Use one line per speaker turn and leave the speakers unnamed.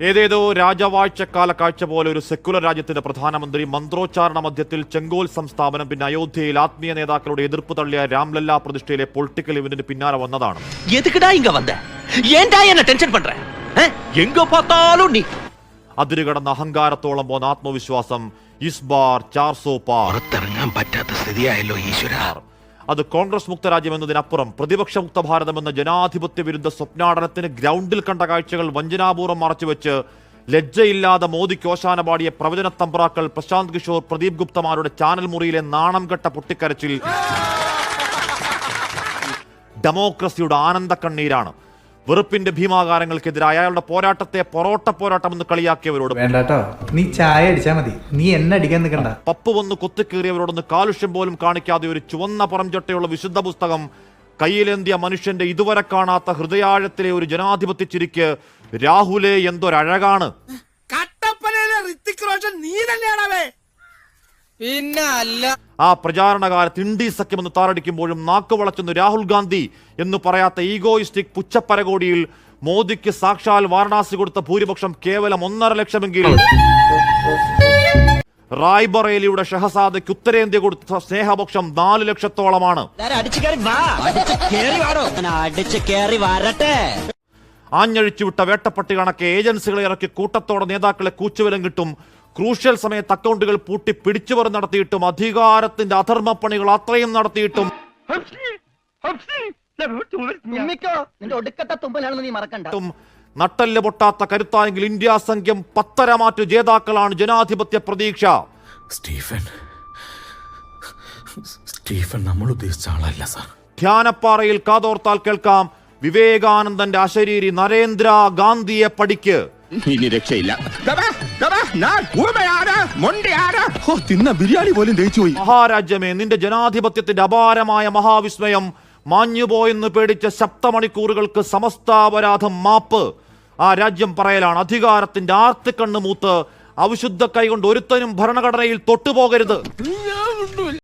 ഏതേതോ രാജവാഴ്ചക്കാല കാഴ്ച പോലെ ഒരു സെക്കുലർ രാജ്യത്തിന്റെ പ്രധാനമന്ത്രി മന്ത്രോച്ചാരണ മധ്യത്തിൽ ചെങ്കോൽ സംസ്ഥാപനം, പിന്നെ അയോധ്യയിൽ ആത്മീയ നേതാക്കളുടെ എതിർപ്പ് തള്ളിയ രാംലല്ല പ്രതിഷ്ഠയിലെ പൊളിറ്റിക്കൽ ഇവന്റിന് പിന്നാലെ വന്നതാണ്. അതിരുകടന്ന അഹങ്കാരത്തോളം പോന്ന ആത്മവിശ്വാസം. ഇസ് ബാർ 400 പാർ
പുറത്തിറങ്ങാൻ പറ്റാത്ത സ്ഥിതിയായല്ലോ ഈശ്വര.
അത് കോൺഗ്രസ് മുക്ത രാജ്യം എന്നതിനപ്പുറം പ്രതിപക്ഷ മുക്ത ഭാരതം എന്ന ജനാധിപത്യ വിരുദ്ധ സ്വപ്നാടനത്തിന് ഗ്രൗണ്ടിൽ കണ്ട കാഴ്ചകൾ വഞ്ചനാപൂർവ്വം മറച്ചുവെച്ച് ലജ്ജയില്ലാതെ മോദിക്ക് ഓശാന പാടിയ പ്രവചന തമ്പ്രാക്കൾ പ്രശാന്ത് കിഷോർ, പ്രദീപ് ഗുപ്തമാരുടെ ചാനൽ മുറിയിലെ നാണം കെട്ട പൊട്ടിക്കരച്ചിൽ ഡെമോക്രസിയുടെ ആനന്ദ കണ്ണീരാണ്. വെറുപ്പിന്റെ ഭീമാകാരങ്ങൾക്കെതിരായ അയാളുടെ പോരാട്ടത്തെ പൊറോട്ട പോരാട്ടമെന്ന് കളിയാക്കിയവരോട്
വേണ്ടാട്ടോ, നീ ചായ അടിച്ചാ മതി, നീ എന്നെ അടിക്കാൻ നിൽക്കണ്ട.
പപ്പ് വന്ന് കൊത്തിക്കീറിയവരോടൊന്ന് കാലുഷ്യം പോലും കാണിക്കാതെ ഒരു ചുവന്ന പുറംചൊട്ടയുള്ള വിശുദ്ധ പുസ്തകം കയ്യിലേന്തിയ മനുഷ്യന്റെ ഇതുവരെ കാണാത്ത ഹൃദയാഴത്തിലെ ഒരു ജനാധിപത്യ ചിരിക്ക് രാഹുലെ എന്തൊരഴകാണ്.
പിന്നെ അല്ല,
ആ പ്രചാരണകാലത്ത് ഇന്ത്യ സഖ്യമെന്ന് താറടിക്കുമ്പോഴും നാക്ക് വളച്ചെന്ന് രാഹുൽ ഗാന്ധി എന്ന് പറയാത്ത ഈഗോയിസ്റ്റിക് പുച്ഛപ്പരകോടിയിൽ മോദിക്ക് സാക്ഷാൽ വാരണാസി കൊടുത്ത ഭൂരിപക്ഷം കേവലം 1.5 ലക്ഷമെങ്കിൽ റായ്ബറേലിയുടെ ഷഹസാദയ്ക്ക് ഉത്തരേന്ത്യ കൊടുത്ത സ്നേഹപക്ഷം 4 ലക്ഷത്തോളമാണ്. ആഞ്ഞഴിച്ചുവിട്ട വേട്ടപ്പട്ടി കണക്കെ ഏജൻസികളെ ഇറക്കി കൂട്ടത്തോടെ നേതാക്കളെ കൂച്ചുവിലം കിട്ടും. ക്രൂഷ്യൽ സമയത്ത് അക്കൗണ്ടുകൾ പൂട്ടി പിടിച്ചുപറി നടത്തിയിട്ടും അധികാരത്തിന്റെ അധർമ്മപ്പണികൾ അത്രയും നടത്തിയിട്ടും നട്ടല് പൊട്ടാത്ത കരുത്തായെങ്കിൽ ഇന്ത്യ സംഖ്യം 10 മാറ്റു ജേതാക്കളാണ് ജനാധിപത്യ പ്രതീക്ഷ.
സ്റ്റീഫൻ നമ്മൾ ഉദ്ദേശിച്ച ആളല്ല സാർ.
ധ്യാനപ്പാറയിൽ കാതോർത്താൽ കേൾക്കാം വിവേകാനന്ദന്റെ അശരീരി നരേന്ദ്ര ഗാന്ധിയെ പഠിക്ക്.
ഇനി രക്ഷയില്ല. തിന്ന ബിരിയാണി പോലും ദഹിച്ചുപോയി.
മഹാരാജ്യമേ, നിന്റെ ജനാധിപത്യത്തിന്റെ അപാരമായ മഹാവിസ്മയം മാഞ്ഞുപോയെന്ന് പേടിച്ച സപ്തമണിക്കൂറുകൾക്ക് സമസ്താപരാധം മാപ്പ്. ആ രാജ്യം പറയലാണ് അധികാരത്തിന്റെ ആർത്തിക്കണ്ണ് മൂത്ത് അവിശുദ്ധ കൈകൊണ്ട് ഒരുത്തനും ഭരണഘടനയിൽ തൊട്ടുപോകരുത്.